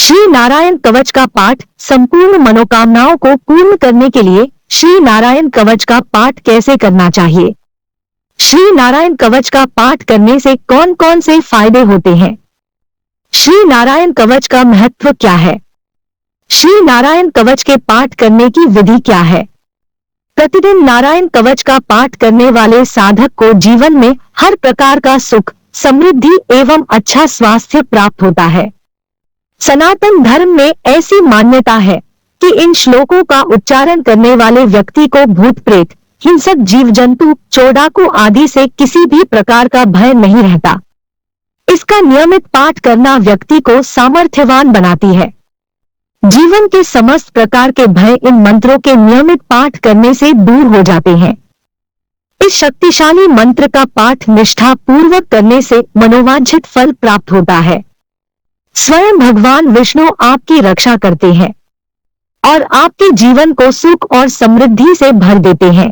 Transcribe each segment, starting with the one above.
श्री नारायण कवच का पाठ संपूर्ण मनोकामनाओं को पूर्ण करने के लिए श्री नारायण कवच का पाठ कैसे करना चाहिए? श्री नारायण कवच का पाठ करने से कौन कौन से फायदे होते हैं? श्री नारायण कवच का महत्व क्या है? श्री नारायण कवच के पाठ करने की विधि क्या है? प्रतिदिन नारायण कवच का पाठ करने वाले साधक को जीवन में हर प्रकार का सुख, समृद्धि एवं अच्छा स्वास्थ्य प्राप्त होता है। सनातन धर्म में ऐसी मान्यता है कि इन श्लोकों का उच्चारण करने वाले व्यक्ति को भूत प्रेत, हिंसक जीव जंतु, चोडाकू आदि से किसी भी प्रकार का भय नहीं रहता। इसका नियमित पाठ करना व्यक्ति को सामर्थ्यवान बनाती है। जीवन के समस्त प्रकार के भय इन मंत्रों के नियमित पाठ करने से दूर हो जाते हैं। इस शक्तिशाली मंत्र का पाठ निष्ठा पूर्वक करने से मनोवांछित फल प्राप्त होता है। स्वयं भगवान विष्णु आपकी रक्षा करते हैं और आपके जीवन को सुख और समृद्धि से भर देते हैं।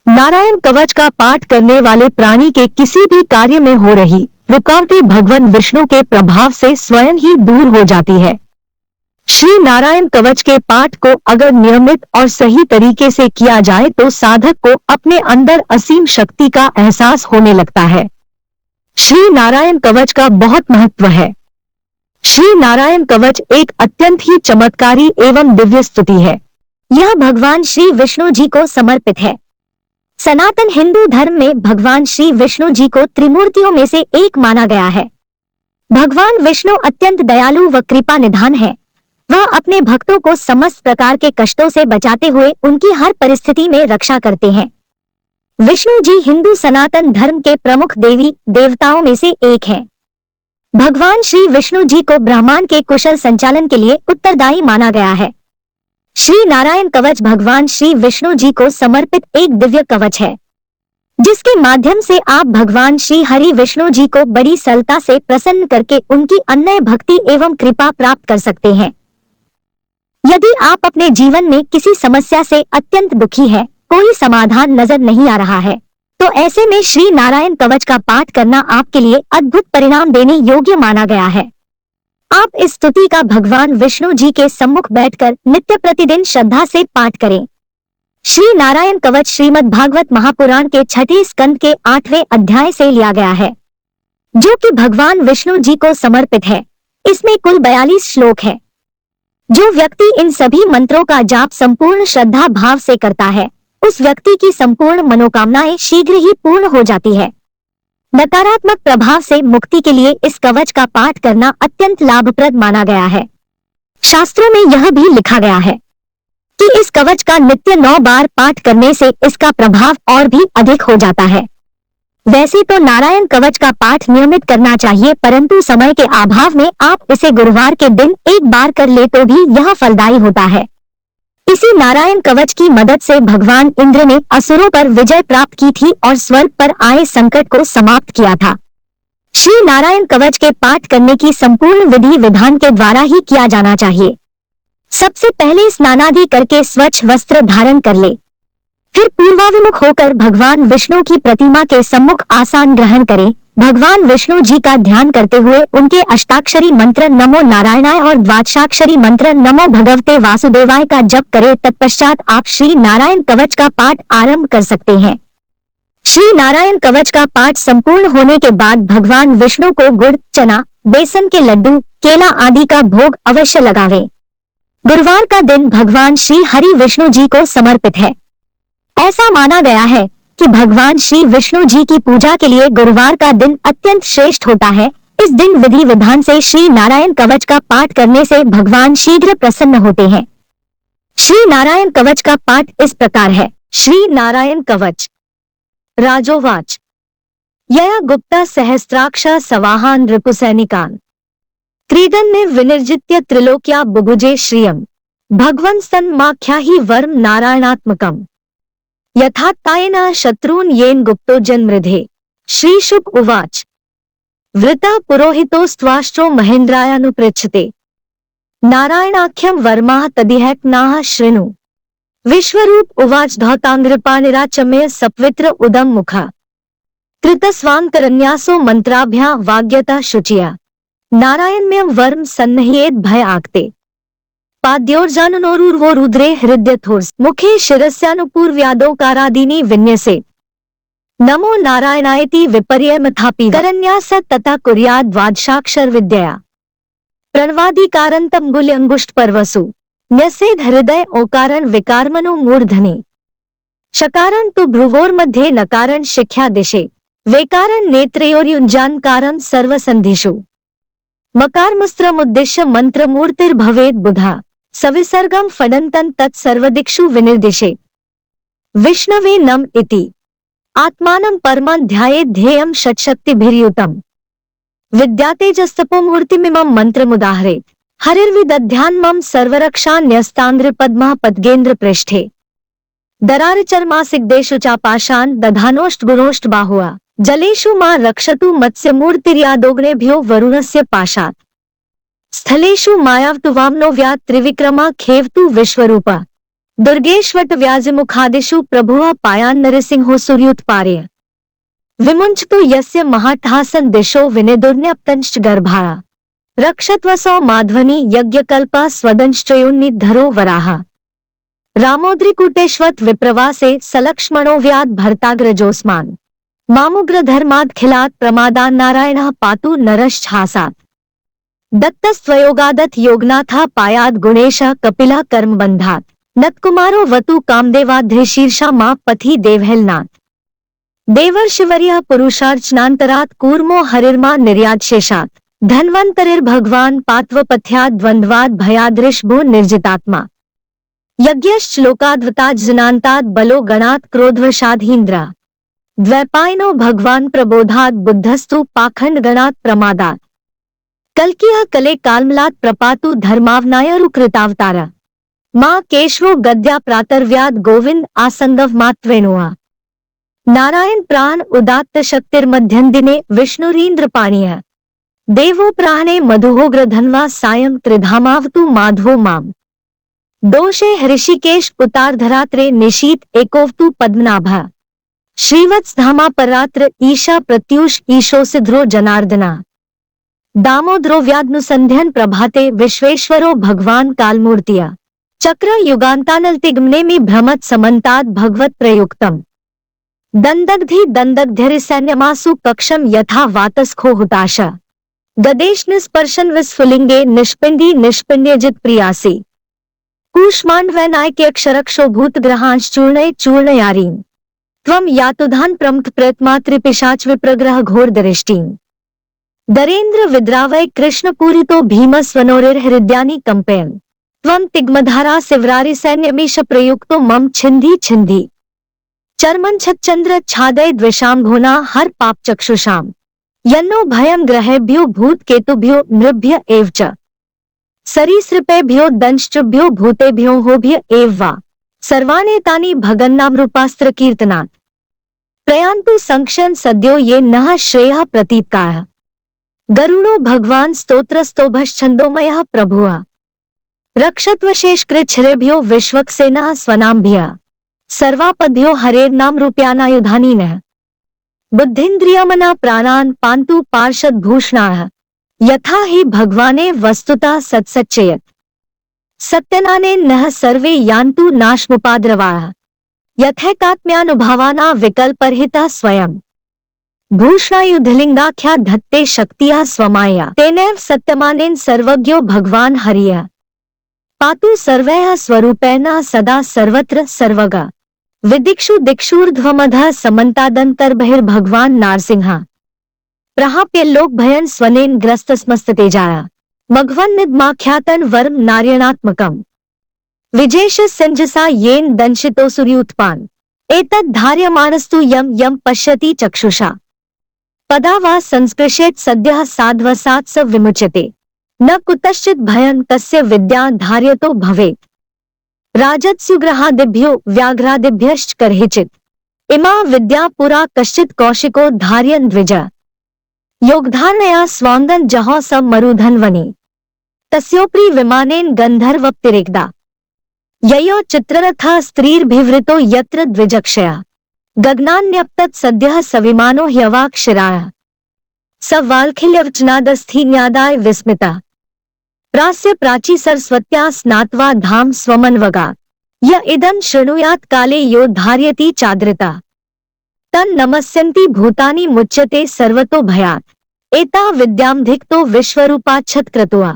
नारायण कवच का पाठ करने वाले प्राणी के किसी भी कार्य में हो रही रुकावटें भगवान विष्णु के प्रभाव से स्वयं ही दूर हो जाती है। श्री नारायण कवच के पाठ को अगर नियमित और सही तरीके से किया जाए तो साधक को अपने अंदर असीम शक्ति का एहसास होने लगता है। श्री नारायण कवच का बहुत महत्व है। श्री नारायण कवच एक अत्यंत ही चमत्कारी एवं दिव्य स्तुति है। यह भगवान श्री विष्णु जी को समर्पित है। सनातन हिंदू धर्म में भगवान श्री विष्णु जी को त्रिमूर्तियों में से एक माना गया है। भगवान विष्णु अत्यंत दयालु व कृपा निधान है। वह अपने भक्तों को समस्त प्रकार के कष्टों से बचाते हुए उनकी हर परिस्थिति में रक्षा करते हैं। विष्णु जी हिंदू सनातन धर्म के प्रमुख देवी देवताओं में से एक है। भगवान श्री विष्णु जी को ब्रह्मांड के कुशल संचालन के लिए उत्तरदायी माना गया है। श्री नारायण कवच भगवान श्री विष्णु जी को समर्पित एक दिव्य कवच है, जिसके माध्यम से आप भगवान श्री हरि विष्णु जी को बड़ी सरलता से प्रसन्न करके उनकी अनन्य भक्ति एवं कृपा प्राप्त कर सकते हैं। यदि आप अपने जीवन में किसी समस्या से अत्यंत दुखी है, कोई समाधान नजर नहीं आ रहा है, तो ऐसे में श्री नारायण कवच का पाठ करना आपके लिए अद्भुत परिणाम देने योग्य माना गया है। आप इस स्तुति का भगवान विष्णु जी के सम्मुख बैठकर नित्य प्रतिदिन श्रद्धा से पाठ करें। श्री नारायण कवच श्रीमद् भागवत महापुराण के 6ठे स्कंद के 8वें अध्याय से लिया गया है, जो कि भगवान विष्णु जी को समर्पित है। इसमें कुल 42 श्लोक है। जो व्यक्ति इन सभी मंत्रों का जाप संपूर्ण श्रद्धा भाव से करता है, उस व्यक्ति की संपूर्ण मनोकामनाएं शीघ्र ही पूर्ण हो जाती है। नकारात्मक प्रभाव से मुक्ति के लिए इस कवच का पाठ करना अत्यंत लाभप्रद माना गया है। शास्त्रों में यह भी लिखा गया है कि इस कवच का नित्य 9 बार पाठ करने से इसका प्रभाव और भी अधिक हो जाता है। वैसे तो नारायण कवच का पाठ नियमित करना चाहिए, परंतु समय के अभाव में आप इसे गुरुवार के दिन एक बार कर ले तो भी यह फलदायी होता है। इसी नारायण कवच की मदद से भगवान इंद्र ने असुरों पर विजय प्राप्त की थी और स्वर्ग पर आए संकट को समाप्त किया था। श्री नारायण कवच के पाठ करने की संपूर्ण विधि विधान के द्वारा ही किया जाना चाहिए। सबसे पहले स्नानादि करके स्वच्छ वस्त्र धारण कर ले, फिर पूर्वाभिमुख होकर भगवान विष्णु की प्रतिमा के सम्मुख आसन ग्रहण करें। भगवान विष्णु जी का ध्यान करते हुए उनके अष्टाक्षरी मंत्र नमो नारायणाय और द्वादशाक्षरी मंत्र नमो भगवते वासुदेवाय का जप करें। तत्पश्चात आप श्री नारायण कवच का पाठ आरंभ कर सकते हैं। श्री नारायण कवच का पाठ संपूर्ण होने के बाद भगवान विष्णु को गुड़, चना, बेसन के लड्डू, केला आदि का भोग अवश्य लगावें। गुरुवार का दिन भगवान श्री हरि विष्णु जी को समर्पित है। ऐसा माना गया है कि भगवान श्री विष्णु जी की पूजा के लिए गुरुवार का दिन अत्यंत श्रेष्ठ होता है। इस दिन विधि विधान से श्री नारायण कवच का पाठ करने से भगवान शीघ्र प्रसन्न होते हैं। श्री नारायण कवच का पाठ इस प्रकार है। श्री नारायण कवच। राजोवाच यया गुप्ता सहस्त्राक्ष सवाहान रिपुसैनिकान क्रीडन्ने विनिर्जित्य त्रिलोक्या बुभुजे श्रियम भगवंस्तन्माख्या ही वर्म नारायणात्मकम यथात्तायेन शत्रून् येन गुप्तो जन्मृधे। श्री शुक उवाच वृता पुरोहितोस्त्वाष्ट्रो महेन्द्रायानुपृच्छते नारायणाख्यं वर्माः तदिहैक्नाः शृणु। विश्वरूप उवाच धौतांग्रपानिराचम्य सपवित्र उदम मुखा कृतस्वांतरन्यासो मंत्राभ्या वाग्यता शुचिया नारायण्यं वर्म सन्नह्येत् भय आक्ते पाद्योर्जानुनोरुर्वो रुद्रे हृदयथोर्स मुखे शिरस्यानुपूर्व्यादोकारादीनि विन्यसे नमो नारायणायति विपर्ययमथापि करन्यास तथा कुर्याद् द्वादशाक्षर विद्यया प्रणवादिकारन्तं गुल्यंगुष्ठपर्वसु न्यसेद हृदय ओकारण विकारमनो मूर्धनि शकारण तु भ्रुवोर्मध्ये नकारण शिख्या दिशे वेकारण नेत्रयोर्युञ्जानकारं सर्वसन्धिषु मकारमुस्त्रमुद्दिश्य मंत्रमूर्तिर्भवेत् बुधा सविसर्गं फडन्तं तत्सर्वदिक्षु विनिर्दिशे विष्णवे नम इति आत्मानं परमं ध्यायेत् ध्येयं षट्शक्तिभिर्युतम् विद्यातेजस्तपोमूर्तिमिमं मंत्रमुदाहरेत् हरिर्विदध्यान्मं सर्वरक्षान्यस्ताङ्घ्रिपद्मः पद्गेन्द्रपृष्ठे दरारचर्मासिग्देषु चापाशान् दधानोष्टगुणोष्ट बाहुआ जलेषु मा रक्षतु मत्स्यमूर्तिर्यादोग्नेभ्यो वरुणस्य पाशात् स्थलेषु मायावतु वामनो व्यात् त्रिविक्रमा खेवतु विश्वरूपा दुर्गेष्वट व्याजिमुखादिषु प्रभुः पायान् नरसिंहो सूर्योत्पार्य विमुञ्चतु यस्य महाट्हासन दिशो विनिदुर्न्यप्तंश्च गर्भाः रक्षत्वसौ माध्वनि यज्ञकल्पा स्वदंश्चयोन्निधरो वराः रामोद्रिकूटेष्वत् विप्रवासे सलक्ष्मणो व्यात् भर्ताग्रजोऽस्मान् मामुग्रधर्माद्खिलात् प्रमादान्नारायणः पातु नरश्छासात् दत्तस्त्वयोगादथ योगनाथः पायाद् गुणेशः कपिलः कर्मबन्धात् नत्कुमारो वतु कामदेवाध्रिशीर्षा मा पथि देवहेलनाथ देवर्षिवर्यः पुरुषार्चनान्तरात् कूर्मो हरिर्मा निर्यातशेषात् धन्वन्तरिर्भगवान् पात्वपथ्याद् द्वन्द्वाद् भयादृशभो निर्जितात्मा यज्ञश्च लोकाद्वताज् जनान्ताद् बलो गणात् क्रोधवशाधीन्द्रा द्वैपायनो भगवान् प्रबोधात् बुद्धस्तु पाखंड गणात् प्रमादात् कल्किः कले कालमलात् प्रपातु धर्मावनायरुकृतावतारा मां केशवो गद्या प्रातर्व्याद गोविंद आसंगव मात्वेनुआ नारायण प्राण उदात्त शक्तिर्मध्यं दिने विष्णुरीन्द्र पाणिः देवो प्राणे मधुहोग्र धन्वा सायं त्रिधामावतु माधवो माम दोषे हृषिकेश उतारधरात्रे निशीत एकोवतु पद्मनाभः श्रीवत्स धामा परात्र ईशा प्रत्युष ईशो सिद्धरो जनार्दना दामोदरो व्यादनुसंध्यन प्रभाते विश्वेश्वरो भगवान कालमूर्तिया चक्र युगान्तानलतिगमने में भ्रमत समन्तात् भगवत प्रयुक्तम दंदग्धि दंदग्ध्यरिसैन्यमासु कक्षम यथा वातस्खो हुताशा गदेश निस्पर्शन विस्फुलिंगे निष्पिंडी निष्पिंड्यजित प्रियासी कूष्मांडवैनायक्यक्षरक्षो भूतग्रहांश्चूर्णय चूर्णयारीं त्वं यातुधान प्रमुख प्रयत्मात्रिपिशाच विप्रग्रह घोर दरिष्टीं दरेन्द्र विद्रावय कृष्णपूरितो भीमस्वनोरिर्हृद्यानि कंपयन् त्वं तिग्मधारा शिवरारि सैन्यमीश प्रयुक्तो मम छिन्धि छिन्धि चर्मञ्छच्चन्द्र छादय द्विषाम्भोना हर पाप चक्षुषाम् यन्नो भयं ग्रहेभ्यो भूतकेतुभ्यो नृभ्य एव च सरीसृपेभ्यो दंष्ट्रभ्यो भूतेभ्यो होभ्य एव वा सर्वानेतानि भगन्नामरूपास्त्रकीर्तनात् प्रयान्तु संक्षयन् सद्यो ये नः श्रेयः प्रतीत्काः गरुडो भगवान् स्तोत्रस्तोभश्छन्दोमयः प्रभुः रक्षत्वशेषकृच्छ्रेभ्यो विश्वक्सेनः स्वनाम्भ्यः सर्वापद्भ्यो हरेर्नामरूप्यानायुधानीनः बुद्धिन्द्रियमना प्राणान् पान्तु पार्षदभूषणाः यथा हि भगवाने वस्तुतः सत्सच्चयत् सत्यनानेन सर्वे यान्तु नाशमुपाद्रवाः यथैकात्म्यानुभावाना विकल्परहितः स्वयं भूषणायुधलिंगाख्या धत्ते शक्तिः स्वमाया तेनैव सत्यमानेन सर्वज्ञो भगवान् हरिः पातु सर्वैः स्वरूपेण सदा सर्वत्र सर्वगा विदिक्षु दिक्षूर्ध्वमधः समन्तादन्तर्बहिर्भगवान् नारसिंहः प्रहाप्य लोक भयन स्वनेन ग्रस्तस्मस्ततेजाया मघवन्निदमाख्यातन वर्म नारायणात्मकम् विजेश संजसा येन दंशितो सूर्योत्पान एतद् धार्यमाणस्तु यम यम पश्यति चक्षुषा पदा वा संस्पृशेत् सद्यः साध्वसात् स विमुच्यते न कुतश्चित् भयं तस्य विद्या धार्यतो भवेत् राजत्स्युग्रहादिभ्यो व्याघ्रादिभ्यश्च कर्हिचित् इमा विद्या पुरा कश्चित् कौशिको धार्यन् द्विज योगधारणया स्वांगन जहौ स मरुधन्वनि तस्योपरि विमानेन गंधर्वप्तिरेकदा ययो चित्ररथः स्त्रीर्भिवृतो यत्र द्विजक्षया गगनान्यप्तत् सद्यः सविमानो ह्यवाक्षराः सवाल्खिल्यवचनादस्थीन्यादाय विस्मिता प्रास्य प्राची सरस्वत्या स्नात्वा धाम स्वमन्वगा य इदं शृणुयात् काले यो धार्यति चादृता तन् नमस्यन्ति भूतानि मुच्यते सर्वतो भयात् एता विद्यामधिक्तो विश्वरूपाच्छत्क्रतुआ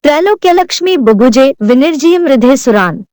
त्रैलोक्यलक्ष्मी बुभुजे विनिर्जिय मृधे सुरान्।